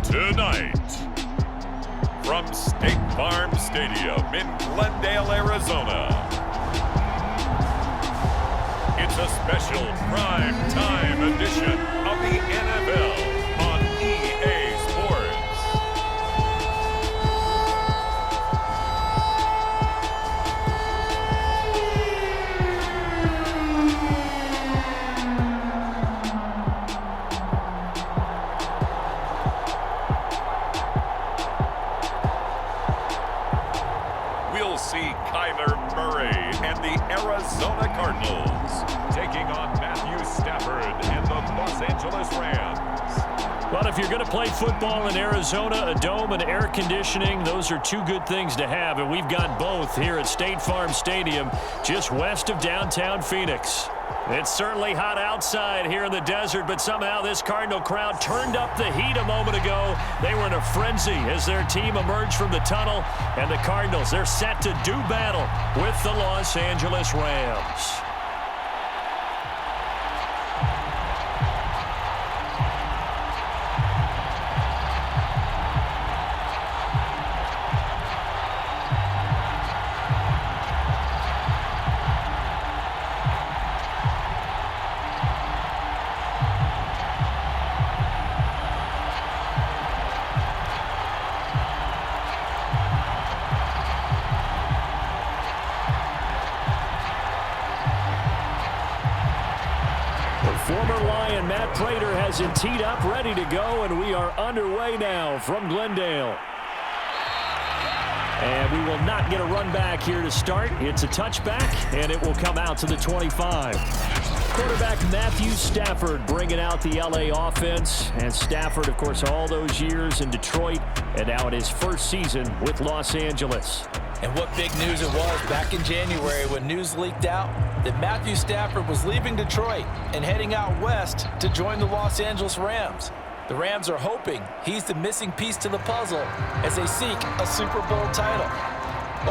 Tonight, from State Farm Stadium in Glendale, Arizona, it's a special prime time edition of the NFL on EA Sports. We'll see Kyler Murray and the Arizona Cardinals taking on Matthew Stafford and the Los Angeles Rams. Well, if you're going to play football in Arizona, a dome and air conditioning, those are two good things to have, and we've got both here at State Farm Stadium, just west of downtown Phoenix. It's certainly hot outside here in the desert, but somehow this Cardinal crowd turned up the heat a moment ago. They were in a frenzy as their team emerged from the tunnel, and the Cardinals, they're set to do battle with the Los Angeles Rams. Former Lion Matt Prater has it teed up, ready to go, and we are underway now from Glendale. And we will not get a run back here to start. It's a touchback, and it will come out to the 25. Quarterback Matthew Stafford bringing out the LA offense. And Stafford, of course, all those years in Detroit, and now in his first season with Los Angeles. And what big news it was back in January when news leaked out that Matthew Stafford was leaving Detroit and heading out west to join the Los Angeles Rams. The Rams are hoping he's the missing piece to the puzzle as they seek a Super Bowl title.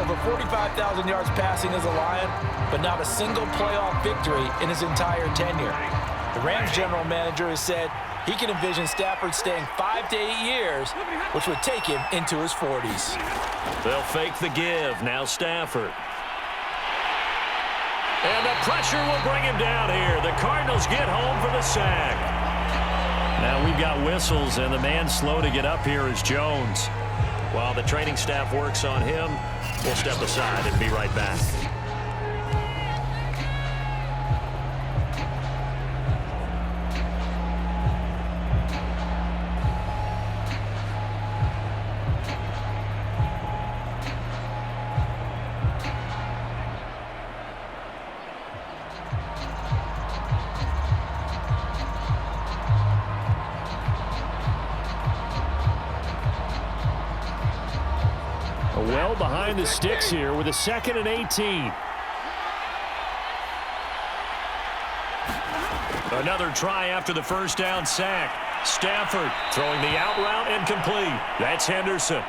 Over 45,000 yards passing as a Lion, but not a single playoff victory in his entire tenure. The Rams general manager has said he can envision Stafford staying 5 to 8 years, which would take him into his 40s. They'll fake the give. Now Stafford. And the pressure will bring him down here. The Cardinals get home for the sack. Now we've got whistles, and the man slow to get up here is Jones. While the training staff works on him, we'll step aside and be right back. Well behind the sticks here with a 2nd and 18. Another try after the first down sack. Stafford throwing the out route and complete. That's Henderson.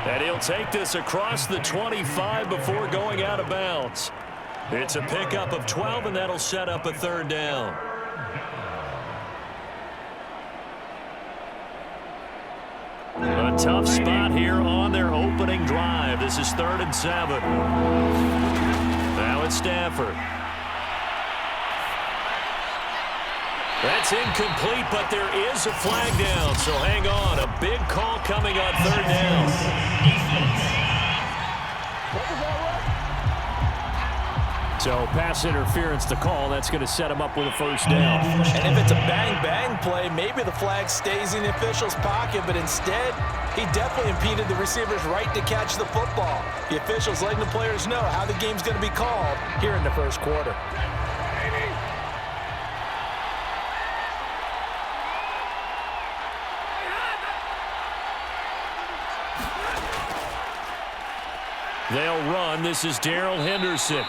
And he'll take this across the 25 before going out of bounds. It's a pickup of 12, and that'll set up a 3rd down. A tough spot here on their opening drive. This is 3rd and 7. Now it's Stafford. That's incomplete, but there is a flag down, so hang on. A big call coming on 3rd down. So pass interference to call. That's going to set him up with a 1st down. And if it's a bang-bang play, maybe the flag stays in the official's pocket, but instead, he definitely impeded the receiver's right to catch the football. The officials letting the players know how the game's going to be called here in the 1st quarter. They'll run. This is Darrell Henderson.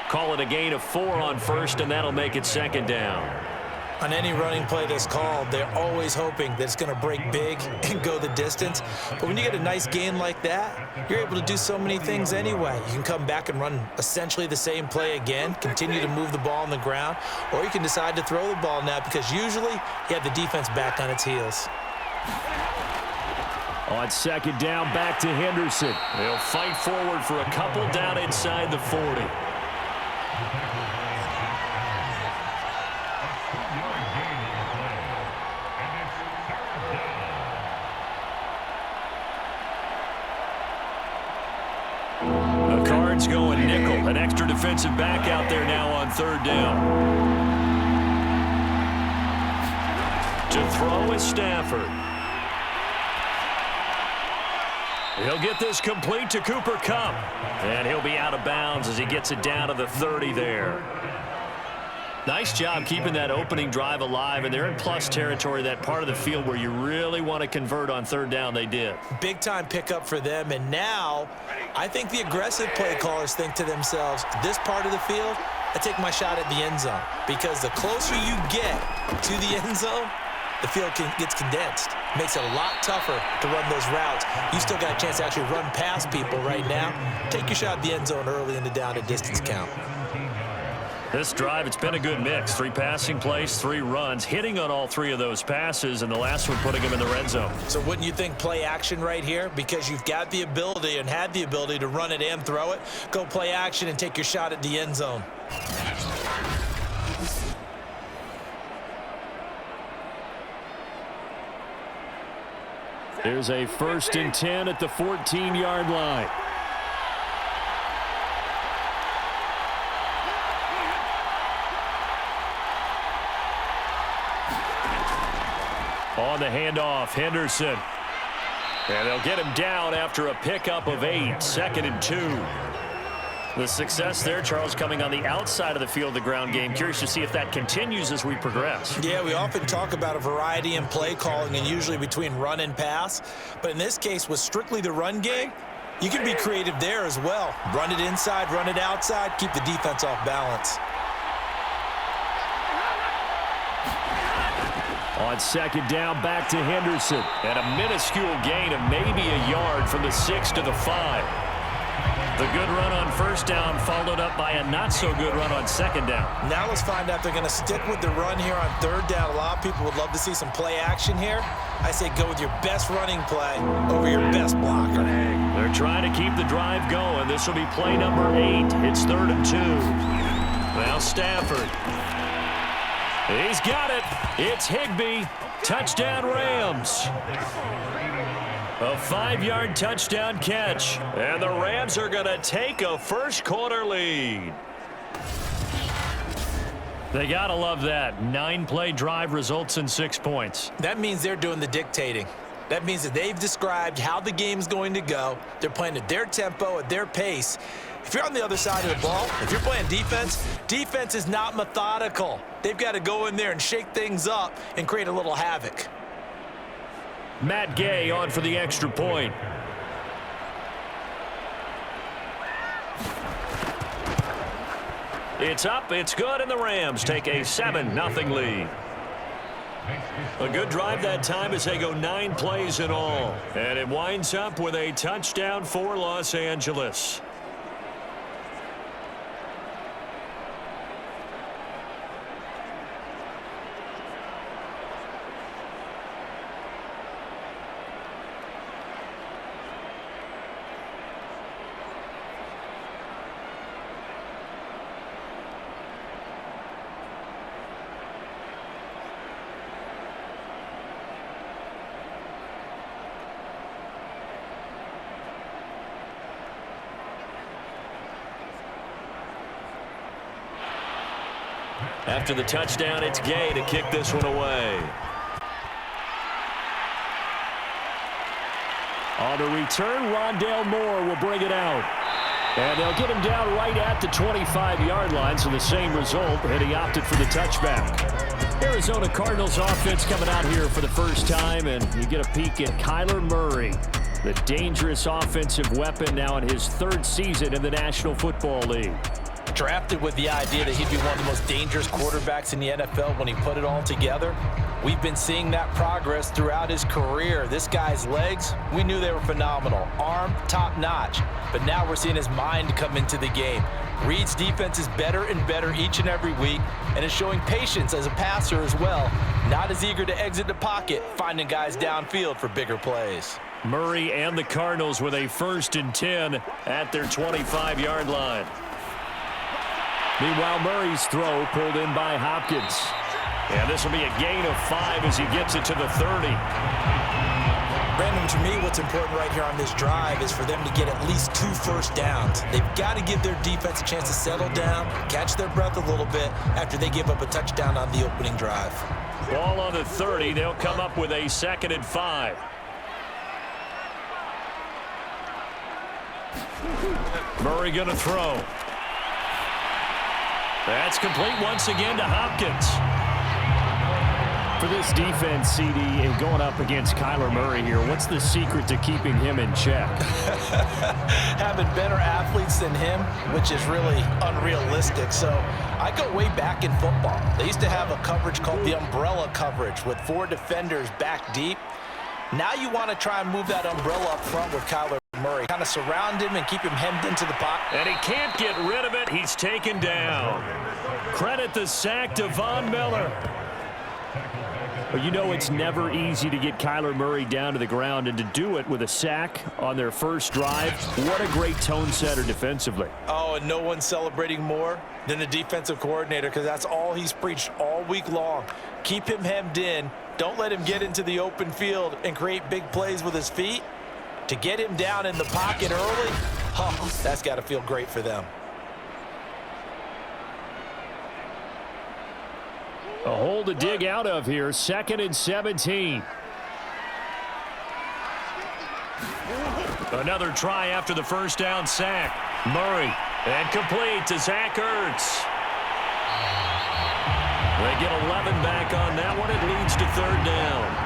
Call it a gain of 4 on 1st, and that'll make it 2nd down. On any running play that's called, they're always hoping that it's going to break big and go the distance. But when you get a nice gain like that, you're able to do so many things anyway. You can come back and run essentially the same play again, continue to move the ball on the ground, or you can decide to throw the ball now because usually you have the defense back on its heels. On second down, back to Henderson. They'll fight forward for a couple down inside the 40. Going nickel, an extra defensive back out there now on third down. To throw is Stafford. He'll get this complete to Cooper Kupp. And he'll be out of bounds as he gets it down to the 30 there. Nice job keeping that opening drive alive, and they're in plus territory, that part of the field where you really want to convert on third down. They did. Big-time pickup for them, and now I think the aggressive play callers think to themselves, this part of the field, I take my shot at the end zone, because the closer you get to the end zone, the field gets condensed. Makes it a lot tougher to run those routes. You still got a chance to actually run past people right now. Take your shot at the end zone early in the down and distance count. This drive, it's been a good mix. 3 passing plays, 3 runs, hitting on all 3 of those passes, and the last one putting him in the red zone. So wouldn't you think play action right here? Because you've got the ability and had the ability to run it and throw it. Go play action and take your shot at the end zone. Here's a 1st and 10 at the 14-yard line. On the handoff, Henderson. And they'll get him down after a pickup of 8, 2nd and 2. The success there, Charles, coming on the outside of the field, the ground game. Curious to see if that continues as we progress. Yeah, we often talk about a variety in play calling and usually between run and pass. But in this case, with strictly the run game, you can be creative there as well. Run it inside, run it outside, keep the defense off balance. On second down, back to Henderson. And a minuscule gain of maybe a yard from the 6 to the 5. The good run on first down followed up by a not-so-good run on second down. Now let's find out if they're going to stick with the run here on third down. A lot of people would love to see some play action here. I say go with your best running play over your best blocker. They're trying to keep the drive going. This will be play number 8. It's 3rd and 2. Now Stafford. He's got it. It's Higbee. Touchdown Rams. A 5-yard touchdown catch. And the Rams are going to take a first-quarter lead. They got to love that. 9-play drive results in 6 points. That means they're doing the dictating. That means that they've described how the game's going to go. They're playing at their tempo, at their pace. If you're on the other side of the ball, if you're playing defense, defense is not methodical. They've got to go in there and shake things up and create a little havoc. Matt Gay on for the extra point. It's up, it's good, and the Rams take a 7-0 lead. A good drive that time as they go 9 plays in all. And it winds up with a touchdown for Los Angeles. After the touchdown, it's Gay to kick this one away. On the return, Rondale Moore will bring it out. And they'll get him down right at the 25-yard line, so the same result, and he opted for the touchback. Arizona Cardinals offense coming out here for the first time, and you get a peek at Kyler Murray, the dangerous offensive weapon now in his 3rd season in the National Football League. drafted with the idea that he'd be one of the most dangerous quarterbacks in the NFL when he put it all together. We've been seeing that progress throughout his career. This guy's legs, we knew they were phenomenal. Arm, top-notch. But now we're seeing his mind come into the game. Reed's defense is better and better each and every week, and is showing patience as a passer as well. Not as eager to exit the pocket, finding guys downfield for bigger plays. Murray and the Cardinals with a 1st and 10 at their 25-yard line. Meanwhile, Murray's throw pulled in by Hopkins. And this will be a gain of 5 as he gets it to the 30. Brandon, to me, what's important right here on this drive is for them to get at least 2 first downs. They've got to give their defense a chance to settle down, catch their breath a little bit after they give up a touchdown on the opening drive. Ball on the 30. They'll come up with a 2nd and 5. Murray going to throw. That's complete once again to Hopkins. For this defense, CD, and going up against Kyler Murray here, what's the secret to keeping him in check? Having better athletes than him, which is really unrealistic. So I go way back in football. They used to have a coverage called the umbrella coverage with 4 defenders back deep. Now you want to try and move that umbrella up front with Kyler Murray. Kind of surround him and keep him hemmed into the pocket. And he can't get rid of it. He's taken down. Credit the sack to Von Miller. But you know it's never easy to get Kyler Murray down to the ground, and to do it with a sack on their first drive, what a great tone setter defensively. Oh, and no one's celebrating more than the defensive coordinator, because that's all he's preached all week long. Keep him hemmed in. Don't let him get into the open field and create big plays with his feet. To get him down in the pocket early, oh, that's got to feel great for them. A hole to dig out of here. 2nd and 17. Another try after the first down sack. Murray, and complete to Zach Ertz. They get 11 back on that one. It leads to 3rd down.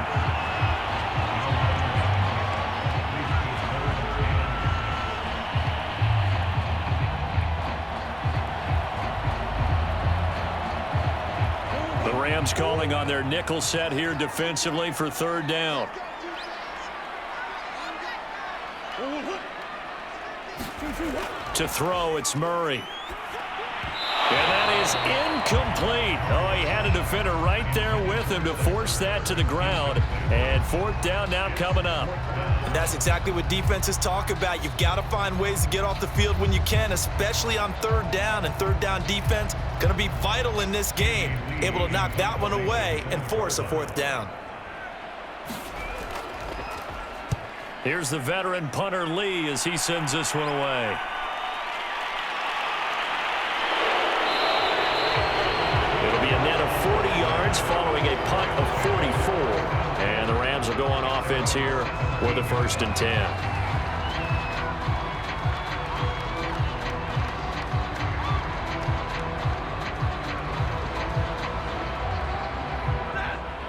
Rams calling on their nickel set here defensively for 3rd down. To throw, it's Murray. And that is incomplete. Oh, he had a defender right there with him to force that to the ground. And 4th down now coming up. And that's exactly what defenses talk about. You've got to find ways to get off the field when you can, especially on 3rd down. And 3rd down defense going to be vital in this game. Able to knock that one away and force a 4th down. Here's the veteran punter Lee as he sends this one away. It'll be a net of 40 yards following a punt of 44. And the Rams will go on offense here with a 1st and 10.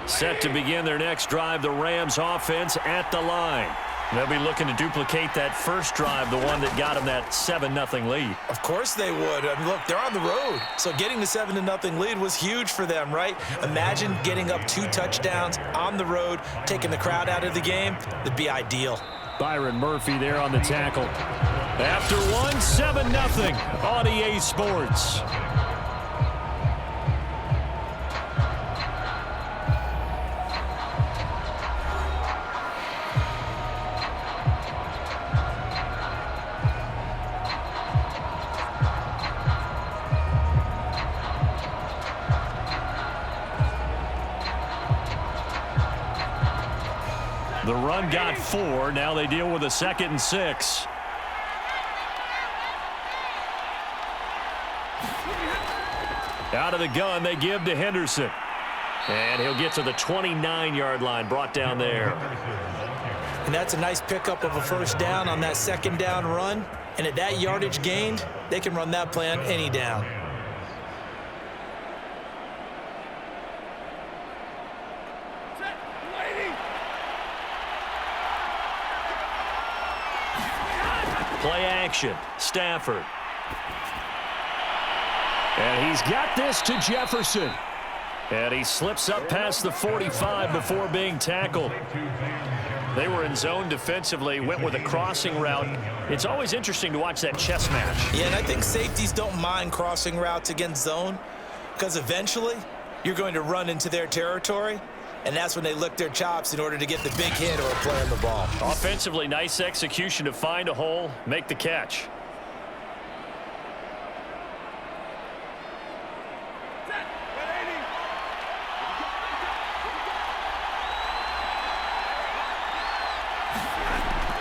Set to begin their next drive, the Rams offense at the line. They'll be looking to duplicate that first drive, the one that got them that 7-0 lead. Of course they would. I mean, look, they're on the road. So getting the 7-0 lead was huge for them, right? Imagine getting up 2 touchdowns on the road, taking the crowd out of the game. That'd be ideal. Byron Murphy there on the tackle. After one, 7-0 on EA Sports. The run got 4. Now they deal with a 2nd and 6. Out of the gun, they give to Henderson. And he'll get to the 29-yard line, brought down there. And that's a nice pickup of a 1st down on that 2nd down run. And at that yardage gained, they can run that play on any down. Play action. Stafford. And he's got this to Jefferson. And he slips up past the 45 before being tackled. They were in zone defensively, went with a crossing route. It's always interesting to watch that chess match. Yeah, and I think safeties don't mind crossing routes against zone because eventually you're going to run into their territory, and that's when they lick their chops in order to get the big hit or a play on the ball. Offensively, nice execution to find a hole, make the catch.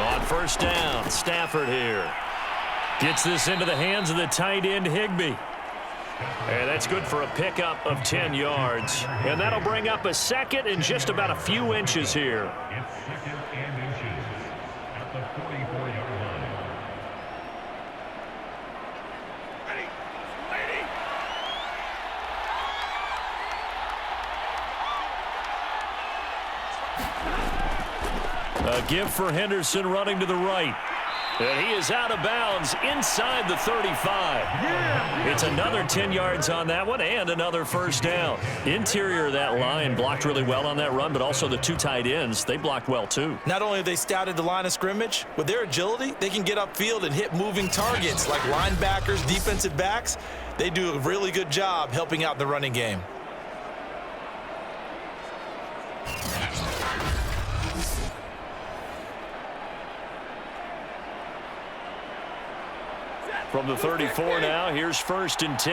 On first down, Stafford here. Gets this into the hands of the tight end, Higbee. And that's good for a pickup of 10 yards. And that'll bring up a second and just about a few inches here. A give for Henderson running to the right. And he is out of bounds inside the 35. It's another 10 yards on that one and another first down. Interior of that line blocked really well on that run, but also the two tight ends, they blocked well too. Not only have they scouted the line of scrimmage, with their agility, they can get upfield and hit moving targets like linebackers, defensive backs. They do a really good job helping out the running game. From the 34 now, here's 1st and 10.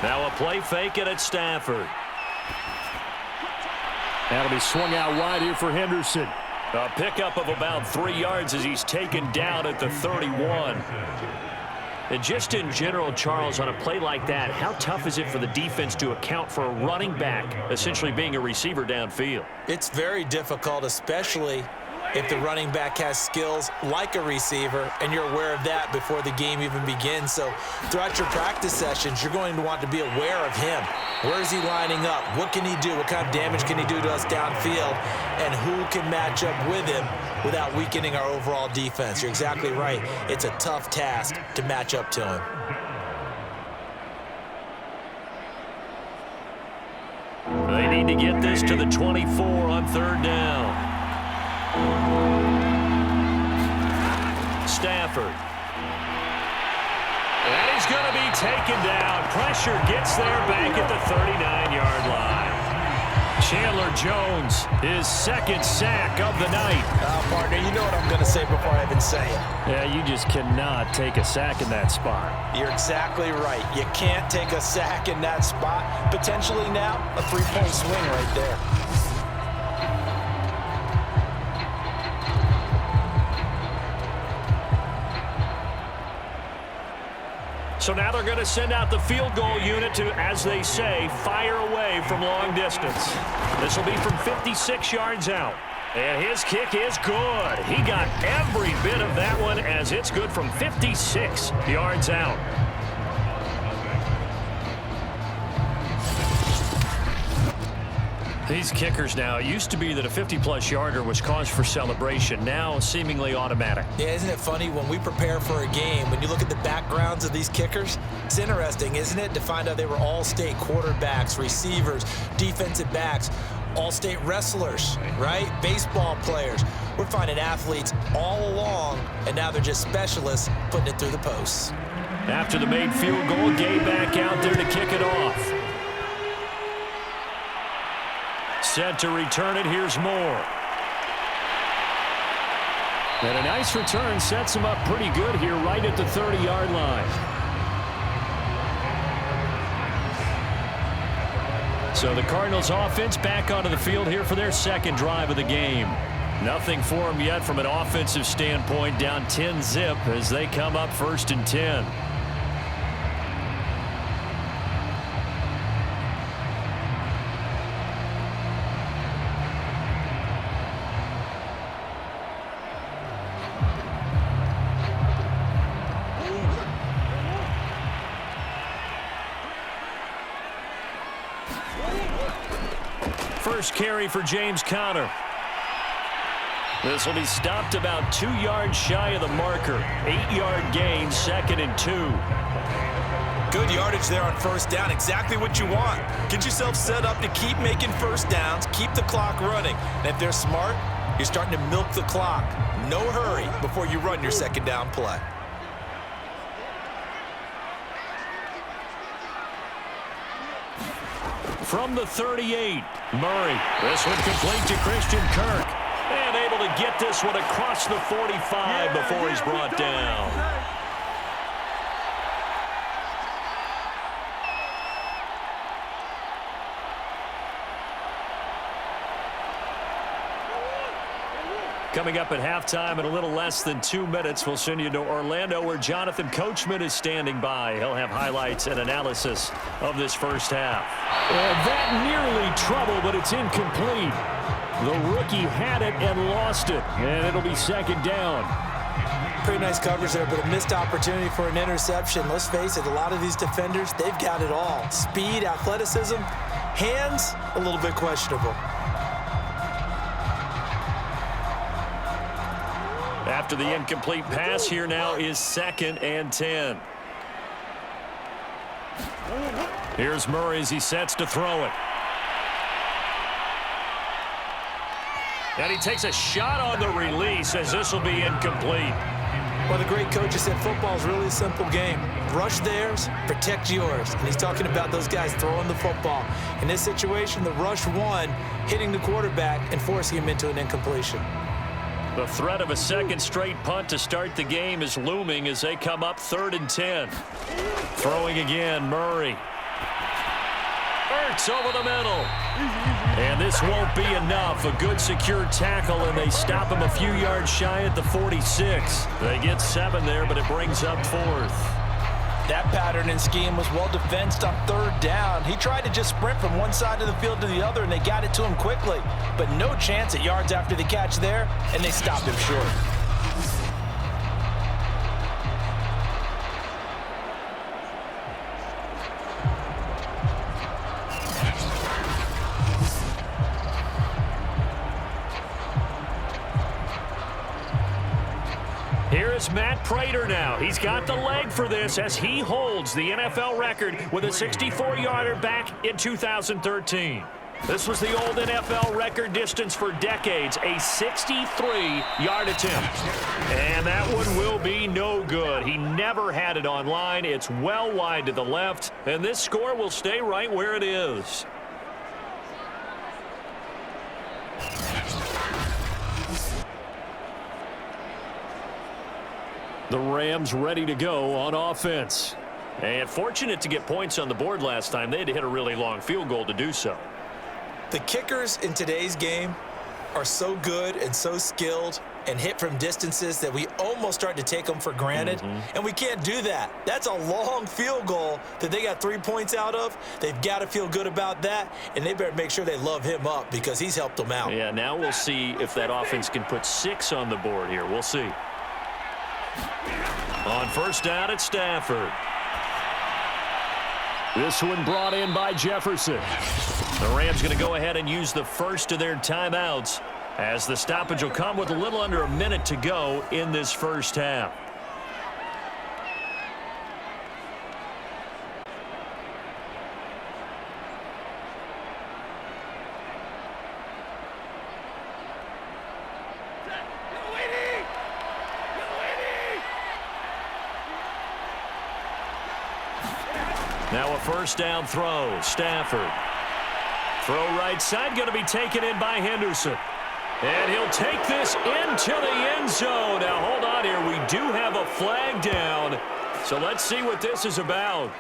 Now a play fake it at Stafford. That'll be swung out wide here for Henderson. A pickup of about 3 yards as he's taken down at the 31. And just in general, Charles, on a play like that, how tough is it for the defense to account for a running back essentially being a receiver downfield? It's very difficult, especially if the running back has skills like a receiver, and you're aware of that before the game even begins. So throughout your practice sessions, you're going to want to be aware of him. Where is he lining up? What can he do? What kind of damage can he do to us downfield? And who can match up with him without weakening our overall defense? You're exactly right. It's a tough task to match up to him. They need to get this to the 24 on 3rd down. Stafford. And he's going to be taken down. Pressure gets there back at the 39-yard line. Chandler Jones, his 2nd sack of the night. Partner, you know what I'm going to say before I even say it. Yeah, you just cannot take a sack in that spot. You're exactly right. You can't take a sack in that spot. Potentially now, a 3-point swing right there. So now they're going to send out the field goal unit to, as they say, fire away from long distance. This will be from 56 yards out. And his kick is good. He got every bit of that one as it's good from 56 yards out. These kickers now, it used to be that a 50-plus yarder was cause for celebration. Now, seemingly automatic. Yeah, isn't it funny when we prepare for a game, when you look at the backgrounds of these kickers, it's interesting, isn't it, to find out they were all-state quarterbacks, receivers, defensive backs, all-state wrestlers, right? Baseball players. We're finding athletes all along, and now they're just specialists putting it through the posts. After the made field goal, Gay back out there to kick it off. Set to return it. Here's Moore. And a nice return sets him up pretty good here right at the 30-yard line. So the Cardinals offense back onto the field here for their 2nd drive of the game. Nothing for them yet from an offensive standpoint, down 10-zip as they come up 1st and 10. First carry for James Conner. This will be stopped about 2 yards shy of the marker. 8-yard gain, 2nd and 2. Good yardage there on first down. Exactly what you want. Get yourself set up to keep making first downs, keep the clock running. And if they're smart, you're starting to milk the clock. No hurry before you run your second down play. From the 38, Murray. This one complete to Christian Kirk. And able to get this one across the 45 before he's brought down. Coming up at halftime in a little less than 2 minutes, we'll send you to Orlando where Jonathan Coachman is standing by. He'll have highlights and analysis of this first half. That nearly trouble, but it's incomplete. The rookie had it and lost it, and it'll be 2nd down. Pretty nice coverage there, but a missed opportunity for an interception. Let's face it, a lot of these defenders, they've got it all. Speed, athleticism, hands, a little bit questionable. After the incomplete pass, here now is 2nd and 10. Here's Murray as he sets to throw it. And he takes a shot on the release as this will be incomplete. Well, the great coach has said football is really a simple game. Rush theirs, protect yours. And he's talking about those guys throwing the football. In this situation, the rush won, hitting the quarterback and forcing him into an incompletion. The threat of a 2nd straight punt to start the game is looming as they come up 3rd and 10. Throwing again, Murray. Ertz over the middle. And this won't be enough. A good secure tackle, and they stop him a few yards shy at the 46. They get 7 there, but it brings up 4th. That pattern and scheme was well defensed on 3rd down. He tried to just sprint from one side of the field to the other, and they got it to him quickly. But no chance at yards after the catch there, and they stopped him short. Here is Matt Prater now. He's got the leg for this as he holds the NFL record with a 64-yarder back in 2013. This was the old NFL record distance for decades, a 63-yard attempt. And that one will be no good. He never had it on line. It's well wide to the left, and this score will stay right where it is. The Rams ready to go on offense. And fortunate to get points on the board last time. They had to hit a really long field goal to do so. The kickers in today's game are so good and so skilled and hit from distances that we almost start to take them for granted. And we can't do that. That's a long field goal that they got 3 points out of. They've got to feel good about that, and they better make sure they love him up because he's helped them out. Yeah, now we'll see if that offense can put 6 on the board here. We'll see. On first down, it's Stafford. This one brought in by Jefferson. The Rams going to go ahead and use the first of their timeouts as the stoppage will come with a little under a minute to go in this first half. Now a first down throw. Stafford. Throw right side, going to be taken in by Henderson. And he'll take this into the end zone. Now hold on here. We do have a flag down. So let's see what this is about.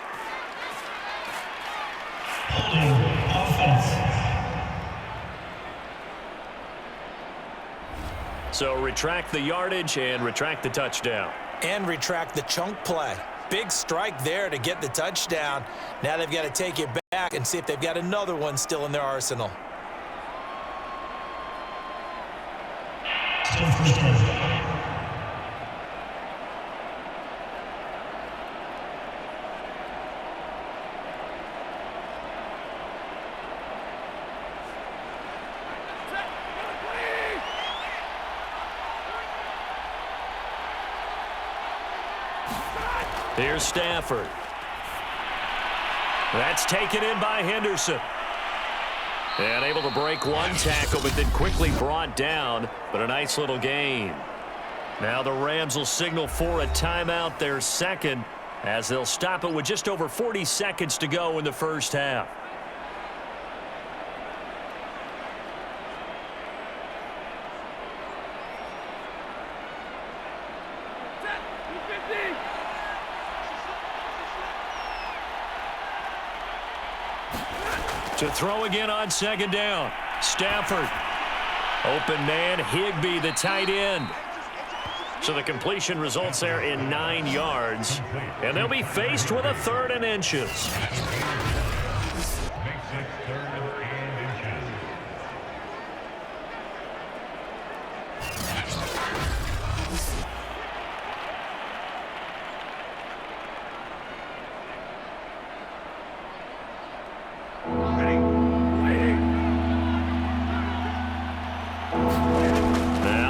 So retract the yardage and retract the touchdown. And retract the chunk play. Big strike there to get the touchdown. Now they've got to take it back and see if they've got another one still in their arsenal. Here's Stafford. That's taken in by Henderson. And able to break one tackle, but then quickly brought down. But a nice little gain. Now the Rams will signal for a timeout, their second, as they'll stop it with just over 40 seconds to go in the first half. To throw again on second down. Stafford. Open man, Higbee, the tight end. So the completion results there in 9 yards. And they'll be faced with a 3rd and inches.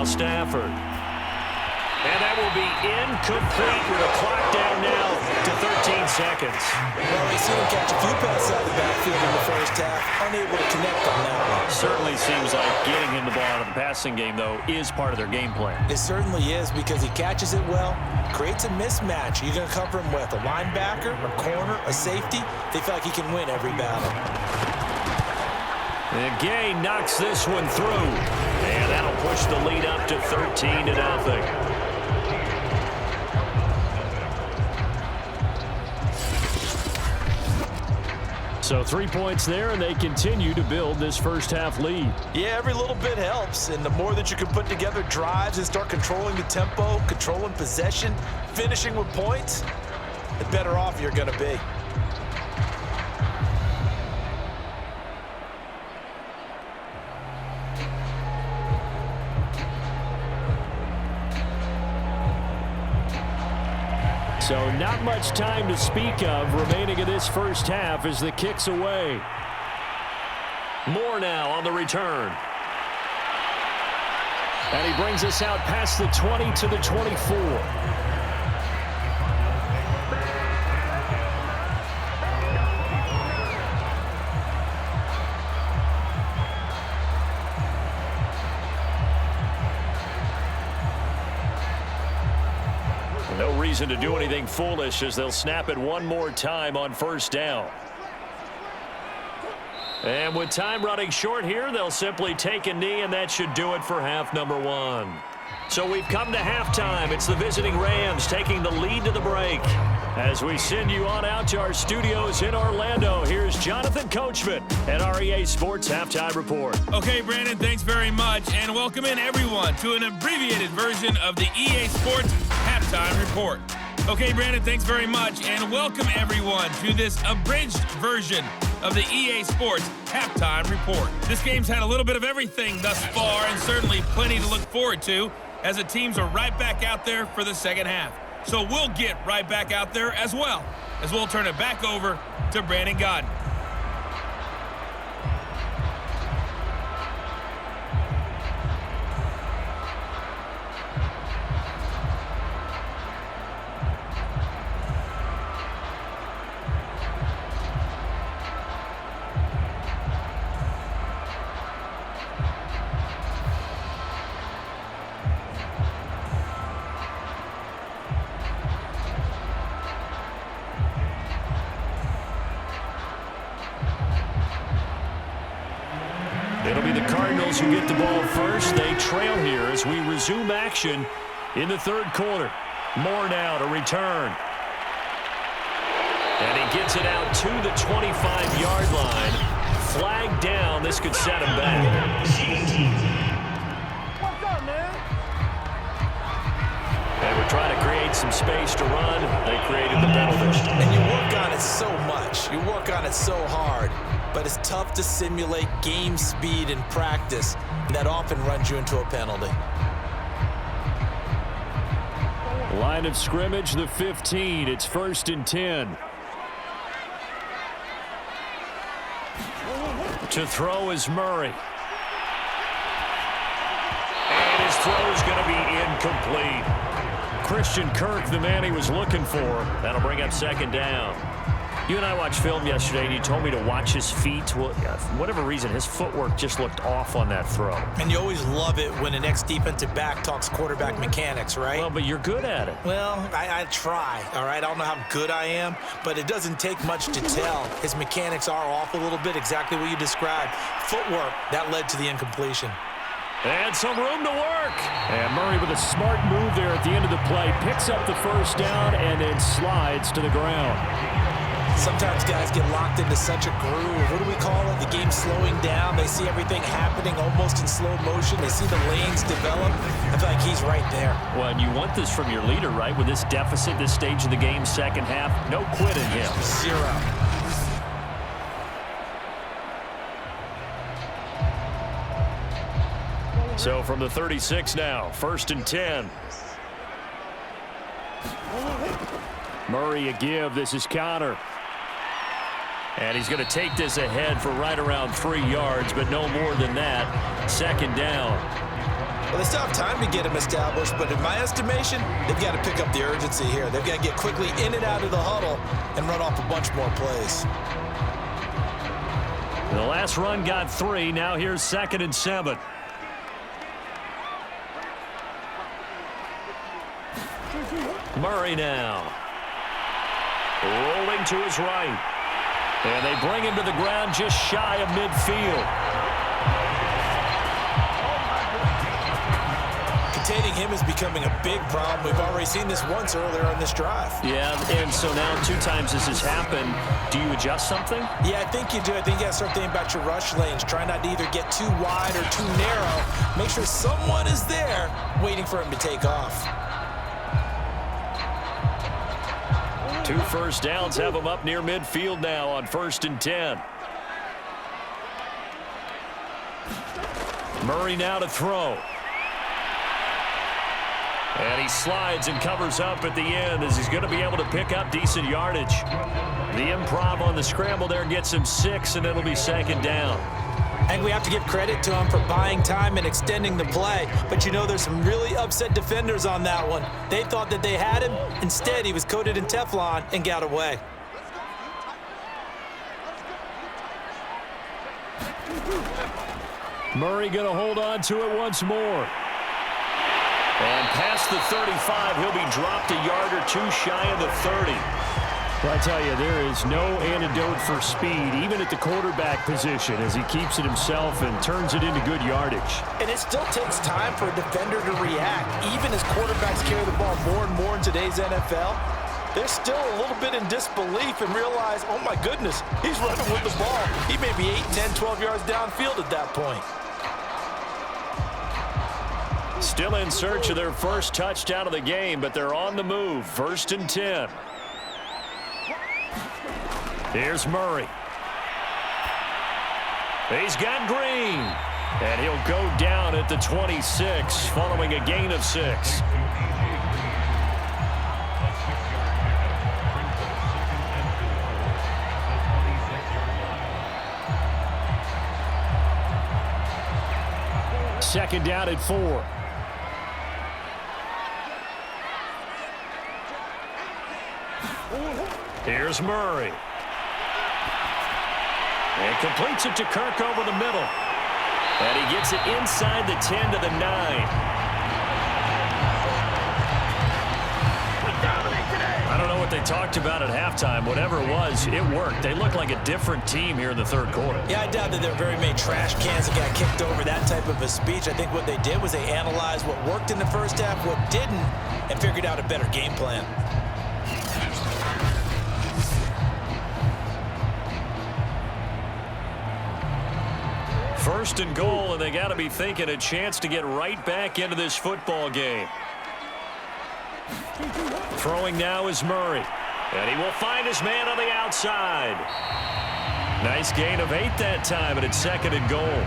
Stafford. And that will be incomplete with a clock down now to 13 seconds. Well, we seen him catch a few passes out of the backfield in the first half, unable to connect on that one. Certainly seems like getting him the ball out of the passing game, though, is part of their game plan. It certainly is, because he catches it well, creates a mismatch. You're going to cover him with a linebacker, a corner, a safety. They feel like he can win every battle. And Gay knocks this one through. And that'll push the lead up to 13-0. So 3 points there, and they continue to build this first half lead. Yeah, every little bit helps, and the more that you can put together drives and start controlling the tempo, controlling possession, finishing with points, the better off you're going to be. So not much time to speak of remaining in this first half as the kick's away. Moore now on the return. And he brings us out past the 20 to the 24. No reason to do anything foolish as they'll snap it one more time on first down. And with time running short here, they'll simply take a knee, and that should do it for half number 1. So we've come to halftime. It's the visiting Rams taking the lead to the break. As we send you on out to our studios in Orlando, here's Jonathan Coachman at our EA Sports Halftime Report. Okay, Brandon, thanks very much, and welcome in everyone to an abbreviated version of the EA Sports Halftime Report. Okay, Brandon, thanks very much, and welcome everyone to this abridged version of the EA Sports Halftime Report. This game's had a little bit of everything thus far, and certainly plenty to look forward to, as the teams are right back out there for the second half. So we'll get right back out there as well, as we'll turn it back over to Brandon Godden. It'll be the Cardinals who get the ball first. They trail here as we resume action in the third quarter. Moore now to return. And he gets it out to the 25-yard line. Flag down. This could set him back. What's up, man? They were trying to create some space to run. They created the penalty. And you work on it so much. You work on it so hard. But it's tough to simulate game speed in practice, and that often runs you into a penalty. Line of scrimmage, the 15. It's 1st and 10. To throw is Murray. And his throw is going to be incomplete. Christian Kirk, the man he was looking for. That'll bring up second down. You and I watched film yesterday, and you told me to watch his feet. Well, for whatever reason, his footwork just looked off on that throw. And you always love it when an ex-defensive back talks quarterback mechanics, right? Well, but you're good at it. Well, I try, all right? I don't know how good I am, but it doesn't take much to tell. His mechanics are off a little bit, exactly what you described. Footwork, that led to the incompletion. And some room to work. And Murray with a smart move there at the end of the play. Picks up the first down and then slides to the ground. Sometimes guys get locked into such a groove. What do we call it? The game slowing down. They see everything happening almost in slow motion. They see the lanes develop. I feel like he's right there. Well, and you want this from your leader, right? With this deficit, this stage of the game, second half, no quit in him. 0. So from the 36 now, 1st and 10. Murray a give. This is Connor. And he's going to take this ahead for right around 3 yards, but no more than that. Second down. Well, they still have time to get him established, but in my estimation, they've got to pick up the urgency here. They've got to get quickly in and out of the huddle and run off a bunch more plays. The last run got 3. Now here's 2nd and 7. Murray now. Rolling to his right. And they bring him to the ground just shy of midfield. Containing him is becoming a big problem. We've already seen this once earlier on this drive. Yeah, and so now 2 times this has happened. Do you adjust something? Yeah, I think you do. I think you got to start thinking about your rush lanes. Try not to either get too wide or too narrow. Make sure someone is there waiting for him to take off. 2 first downs have him up near midfield now on 1st and 10. Murray now to throw. And he slides and covers up at the end as he's going to be able to pick up decent yardage. The improv on the scramble there gets him 6, and it'll be 2nd down. I think we have to give credit to him for buying time and extending the play. But you know, there's some really upset defenders on that one. They thought that they had him. Instead, he was coated in Teflon and got away. Murray going to hold on to it once more. And past the 35, he'll be dropped a yard or 2 shy of the 30. Well, I tell you, there is no antidote for speed, even at the quarterback position, as he keeps it himself and turns it into good yardage. And it still takes time for a defender to react. Even as quarterbacks carry the ball more and more in today's NFL, they're still a little bit in disbelief and realize, oh my goodness, he's running with the ball. He may be 8, 10, 12 yards downfield at that point. Still in search of their first touchdown of the game, but they're on the move. 1st and 10. Here's Murray. He's got Green. And he'll go down at the 26 following a gain of 6. Second down at 4. Here's Murray. And completes it to Kirk over the middle. And he gets it inside the 10 to the 9. I don't know what they talked about at halftime. Whatever it was, it worked. They looked like a different team here in the 3rd quarter. Yeah, I doubt that there were very many trash cans that got kicked over, that type of a speech. I think what they did was they analyzed what worked in the first half, what didn't, and figured out a better game plan. First and goal, and they got to be thinking a chance to get right back into this football game. Throwing now is Murray. And he will find his man on the outside. Nice gain of 8 that time, and it's 2nd and goal.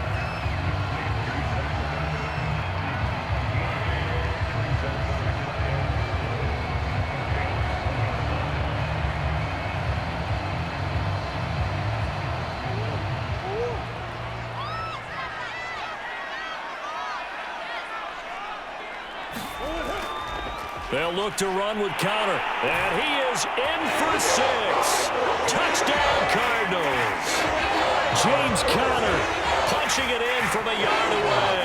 They'll look to run with Conner. And he is in for 6. Touchdown, Cardinals. James Conner punching it in from a yard away.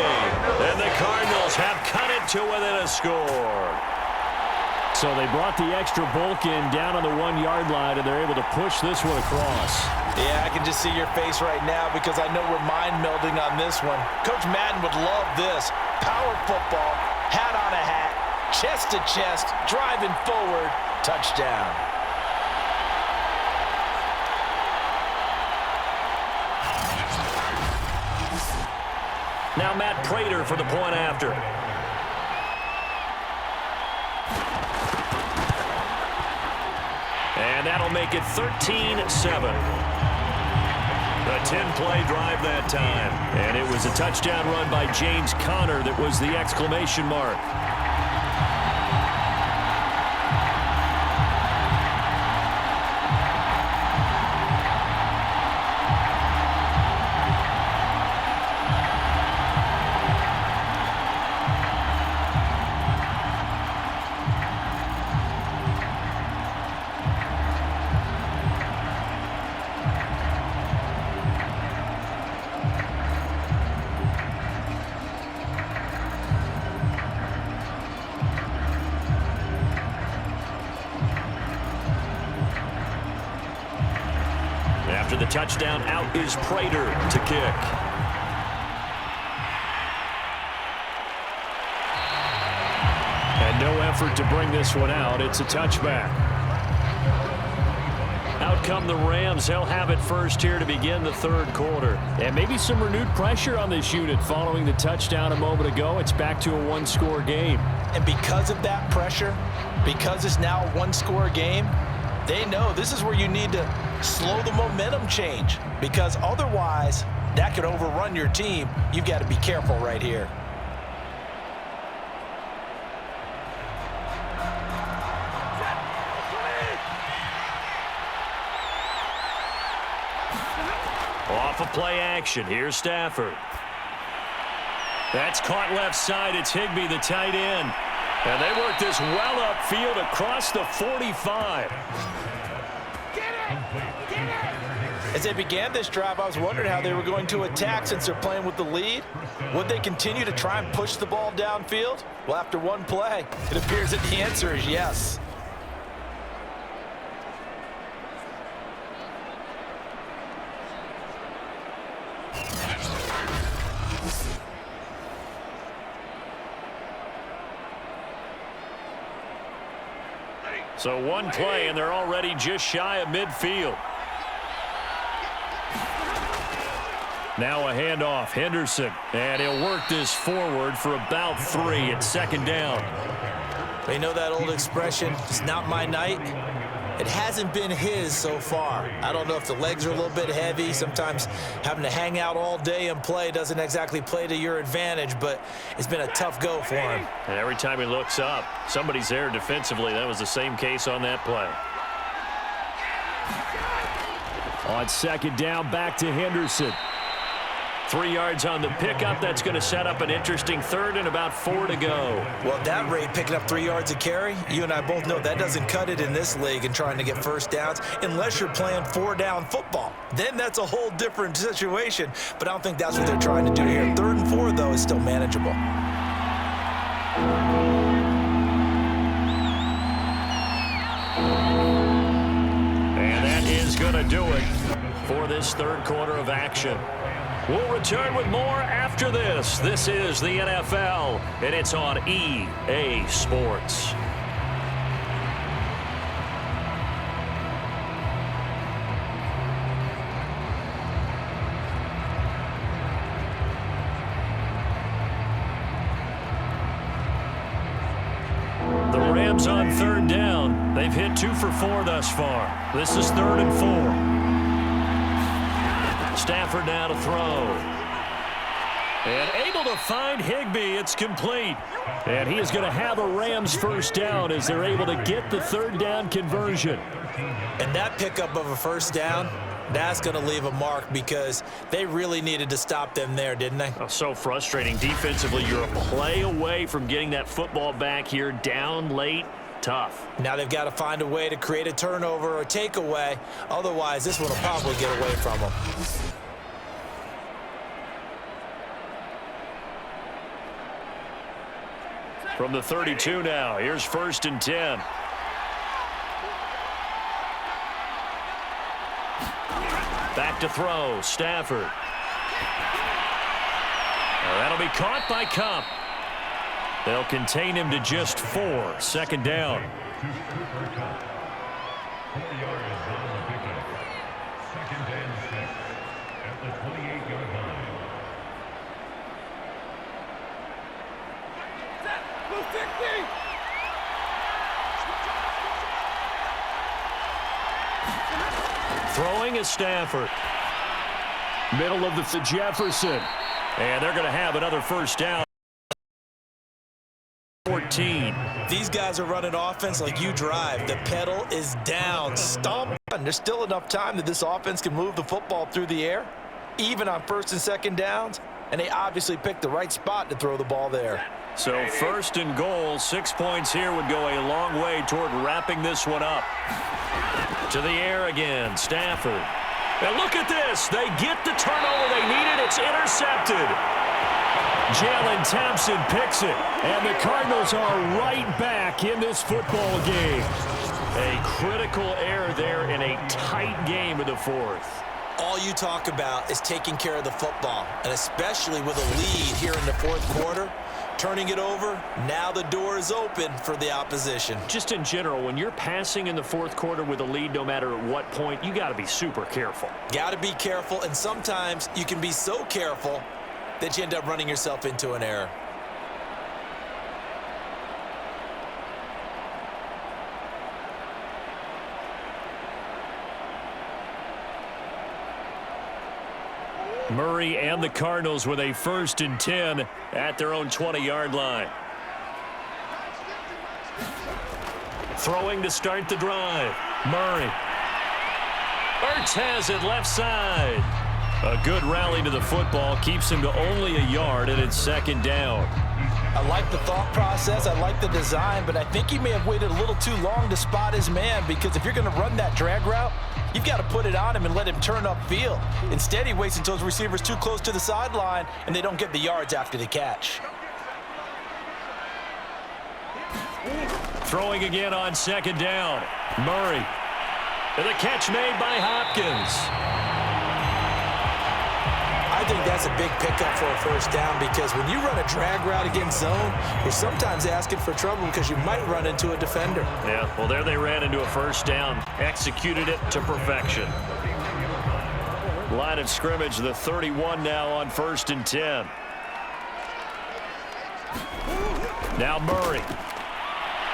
And the Cardinals have cut it to within a score. So they brought the extra bulk in down on the 1-yard line, and they're able to push this one across. Yeah, I can just see your face right now because I know we're mind melding on this one. Coach Madden would love this. Power football, hat on a hat, chest to chest, driving forward, touchdown. Now Matt Prater for the point after. And that'll make it 13-7. A 10-play drive that time. And it was a touchdown run by James Conner that was the exclamation mark. After the touchdown, out is Prater to kick. And no effort to bring this one out. It's a touchback. Out come the Rams. They'll have it first here to begin the third quarter. And maybe some renewed pressure on this unit following the touchdown a moment ago. It's back to a one-score game. And because of that pressure, because it's now a one-score game, they know this is where you need to slow the momentum change, because otherwise that could overrun your team. You've got to be careful right here. Off of play action, here's Stafford. That's caught left side. It's Higbee, the tight end. And they work this well upfield across the 45. As they began this drive, I was wondering how they were going to attack since they're playing with the lead. Would they continue to try and push the ball downfield? Well, after one play, it appears that the answer is yes. So one play, and they're already just shy of midfield. Now a handoff, Henderson, and he'll work this forward for about 3. It's second down. You know that old expression, it's not my night? It hasn't been his so far. I don't know if the legs are a little bit heavy. Sometimes having to hang out all day and play doesn't exactly play to your advantage, but it's been a tough go for him. And every time he looks up, somebody's there defensively. That was the same case on that play. On second down, back to Henderson. 3 yards on the pickup. That's going to set up an interesting third and about 4 to go. Well, at that rate, picking up 3 yards a carry, you and I both know that doesn't cut it in this league and trying to get first downs unless you're playing 4-down football. Then that's a whole different situation, but I don't think that's what they're trying to do here. 3rd and 4, though, is still manageable. And that is going to do it for this third quarter of action. We'll return with more after this. This is the NFL, and it's on EA Sports. The Rams on 3rd down. They've hit 2 for 4 thus far. This is 3rd and 4. Stafford now to throw. And able to find Higbee. It's complete. And he is going to have a Rams first down as they're able to get the 3rd down conversion. And that pickup of a first down That's going to leave a mark because they really needed to stop them there, didn't they? Oh, so frustrating. Defensively, you're a play away from getting that football back here. Down late, tough. Now they've got to find a way to create a turnover or takeaway. Otherwise, this one will probably get away from them. From the 32 now, here's 1st and 10. Back to throw, Stafford. That'll be caught by Kupp. They'll contain him to just 4. 2nd down. Throwing is Stafford. Middle of the Jefferson. And they're going to have another 1st down. 14. These guys are running offense like you drive. The pedal is down. Stomp. There's still enough time that this offense can move the football through the air, even on 1st and 2nd downs. And they obviously picked the right spot to throw the ball there. So 1st and goal, 6 points here would go a long way toward wrapping this one up. To the air again, Stafford. And look at this. They get the turnover they needed. It's intercepted. Jalen Thompson picks it. And the Cardinals are right back in this football game. A critical error there in a tight game in the 4th. All you talk about is taking care of the football, and especially with a lead here in the 4th quarter. Turning it over, now the door is open for the opposition. Just in general, when you're passing in the 4th quarter with a lead, no matter at what point, you got to be super careful. Got to be careful, and sometimes you can be so careful that you end up running yourself into an error. Murray and the Cardinals with a 1st and 10 at their own 20-yard line. Throwing to start the drive. Murray. Ertz has it left side. A good rally to the football keeps him to only a yard, and it's 2nd down. I like the thought process. I like the design, but I think he may have waited a little too long to spot his man, because if you're going to run that drag route, you've got to put it on him and let him turn upfield. Instead, he waits until his receiver's too close to the sideline, and they don't get the yards after the catch. Throwing again on 2nd down. Murray. And the catch made by Hopkins. I think that's a big pickup for a 1st down, because when you run a drag route against zone, you're sometimes asking for trouble because you might run into a defender. Yeah, well, there they ran into a 1st down. Executed it to perfection. Line of scrimmage, the 31 now on 1st and 10. Now Murray.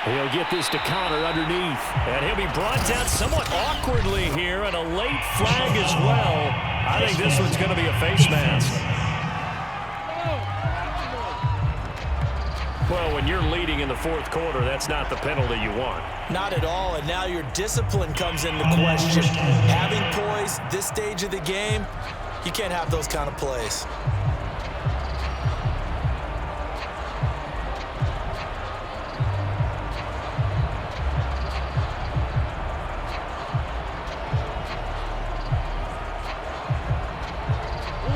He'll get this to Connor underneath. And he'll be brought down somewhat awkwardly here, and a late flag as well. I think this one's going to be a face mask. Well, when you're leading in the 4th quarter, that's not the penalty you want. Not at all, and now your discipline comes into question. Having poise this stage of the game, you can't have those kind of plays.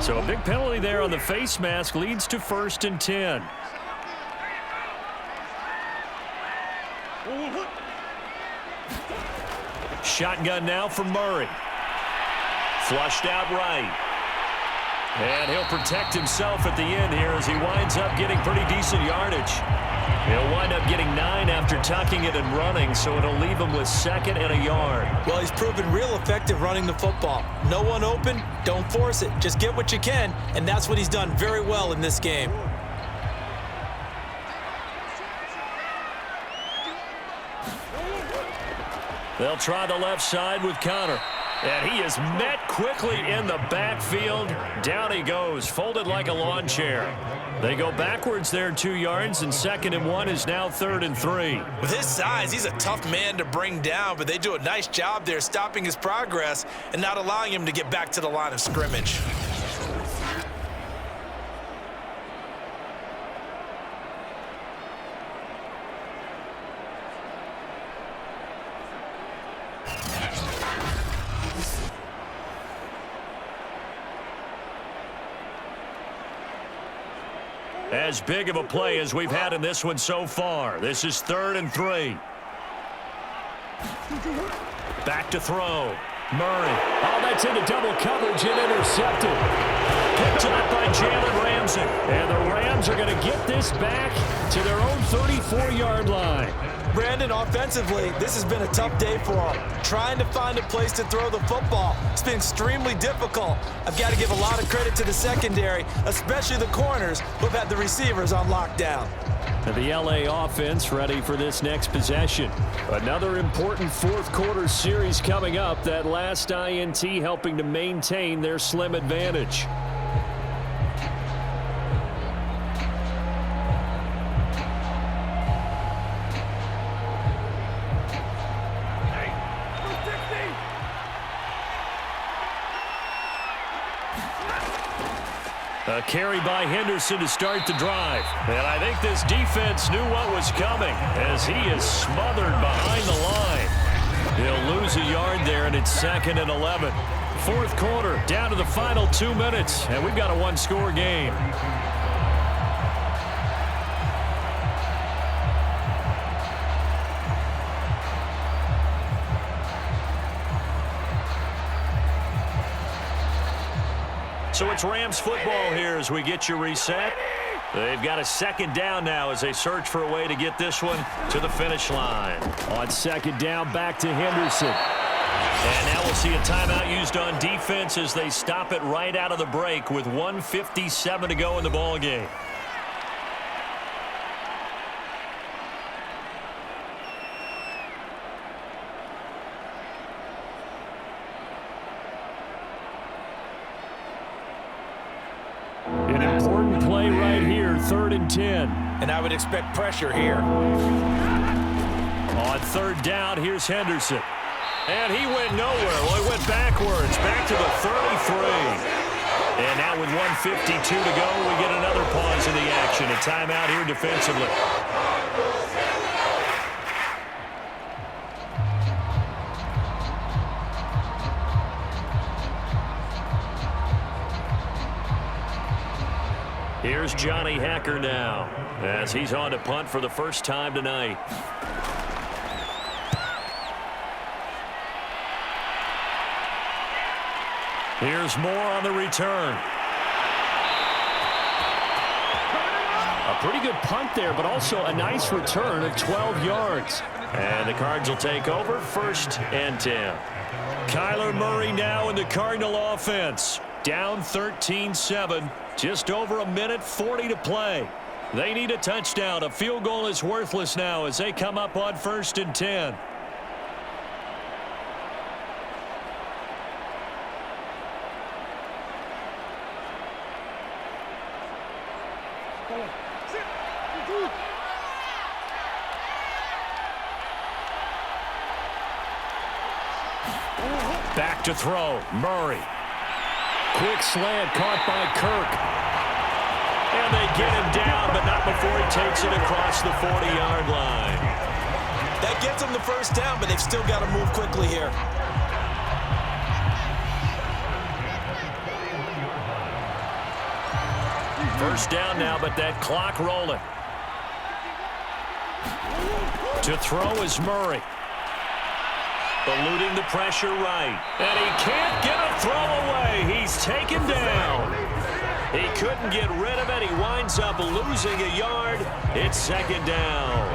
So a big penalty there on the face mask leads to 1st and 10. Shotgun now for Murray. Flushed out right. And he'll protect himself at the end here as he winds up getting pretty decent yardage. He'll wind up getting 9 after tucking it and running, so it'll leave him with 2nd and a yard. Well, he's proven real effective running the football. No one open, don't force it. Just get what you can, and that's what he's done very well in this game. They'll try the left side with Connor. And he is met quickly in the backfield. Down he goes, folded like a lawn chair. They go backwards there 2 yards, and 2nd and 1 is now 3rd and 3. With his size, he's a tough man to bring down, but they do a nice job there stopping his progress and not allowing him to get back to the line of scrimmage. As big of a play as we've had in this one so far. This is 3rd and 3. Back to throw. Murray. Oh, that's into double coverage and intercepted. Picked up by Jalen Ramsey. And the Rams are going to get this back to their own 34-yard line. Brandon, offensively, this has been a tough day for him. Trying to find a place to throw the football. It's been extremely difficult. I've got to give a lot of credit to the secondary, especially the corners who've had the receivers on lockdown. The LA offense ready for this next possession. Another important fourth-quarter series coming up. That last INT helping to maintain their slim advantage. A carry by Henderson to start the drive. And I think this defense knew what was coming as he is smothered behind the line. He'll lose a yard there, and it's 2nd and 11. Fourth quarter, down to the final 2 minutes, and we've got a one-score game. So it's Rams football here as we get you reset. They've got a 2nd down now as they search for a way to get this one to the finish line. On 2nd down, back to Henderson. And now we'll see a timeout used on defense as they stop it right out of the break with 1:57 to go in the ball game. An important play right here, 3rd and 10. And I would expect pressure here. On 3rd down, here's Henderson. And he went nowhere. Well, he went backwards, back to the 33. And now with 1:52 to go, we get another pause in the action. A timeout here defensively. Here's Johnny Hacker now as he's on to punt for the first time tonight. Here's Moore on the return. A pretty good punt there, but also a nice return of 12 yards. And the Cards will take over 1st and 10. Kyler Murray now in the Cardinal offense. Down 13-7. Just over 1:40 to play. They need a touchdown. A field goal is worthless now as they come up on 1st and 10. Back to throw. Murray. Quick slant caught by Kirk. And they get him down, but not before he takes it across the 40-yard line. That gets them the first down, but they've still got to move quickly here. First down now, but that clock rolling. To throw is Murray. Eluding the pressure right. And he can't get a throw away. He's taken down. He couldn't get rid of it. He winds up losing a yard. It's 2nd down.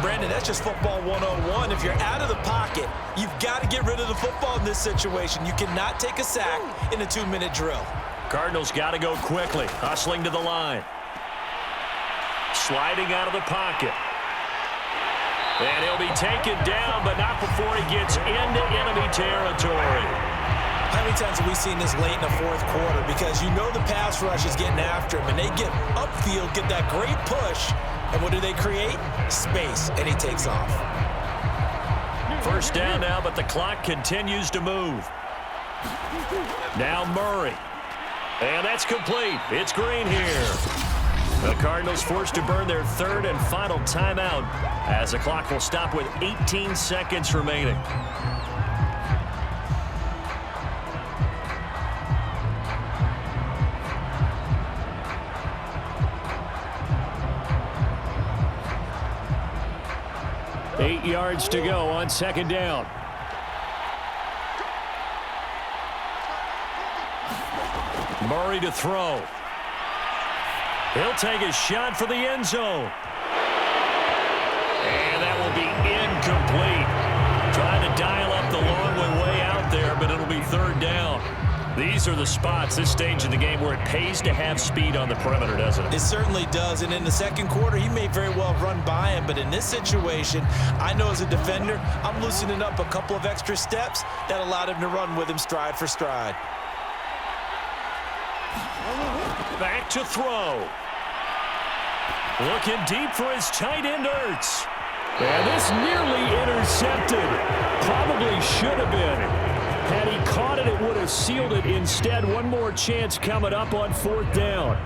Brandon, that's just football 101. If you're out of the pocket, you've got to get rid of the football in this situation. You cannot take a sack in a 2-minute drill. Cardinals got to go quickly. Hustling to the line. Sliding out of the pocket. And he'll be taken down, but not before he gets into enemy territory. How many times have we seen this late in the fourth quarter? Because you know the pass rush is getting after him, and they get upfield, get that great push, and what do they create? Space, and he takes off. First down now, but the clock continues to move. Now Murray. And that's complete. It's Green here. The Cardinals forced to burn their third and final timeout as the clock will stop with 18 seconds remaining. Eight yards to go on second down. Murray to throw. He'll take a shot for the end zone. And that will be incomplete. Trying to dial up the long way out there, but it'll be third down. These are the spots, this stage of the game, where it pays to have speed on the perimeter, doesn't it? It certainly does, and in the second quarter, he may very well run by him, but in this situation, I know as a defender, I'm loosening up a couple of extra steps that allowed him to run with him stride for stride. Back to throw. Looking deep for his tight end, Ertz. And this nearly intercepted. Probably should have been. Had he caught it, it would have sealed it. Instead, one more chance coming up on fourth down.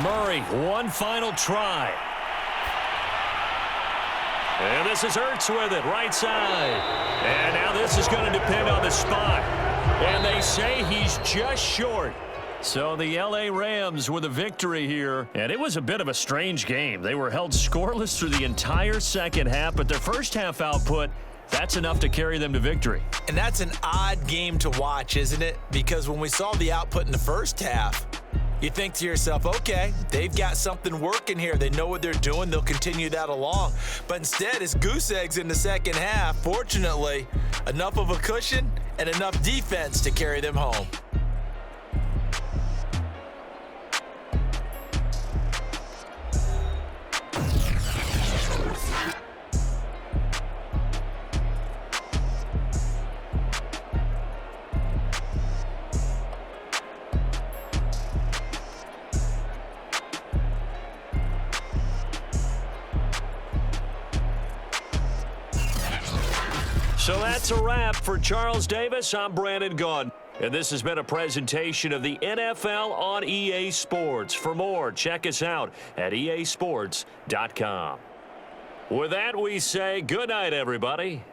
Murray, one final try. And this is Ertz with it, right side. And now this is going to depend on the spot. And they say he's just short. So the L.A. Rams with a victory here. And it was a bit of a strange game. They were held scoreless through the entire second half, but their first half output, that's enough to carry them to victory. And that's an odd game to watch, isn't it? Because when we saw the output in the first half, you think to yourself, okay, they've got something working here. They know what they're doing. They'll continue that along. But instead, it's goose eggs in the second half. Fortunately, enough of a cushion and enough defense to carry them home. So that's a wrap for Charles Davis. I'm Brandon Gunn. And this has been a presentation of the NFL on EA Sports. For more, check us out at easports.com. With that, we say good night, everybody.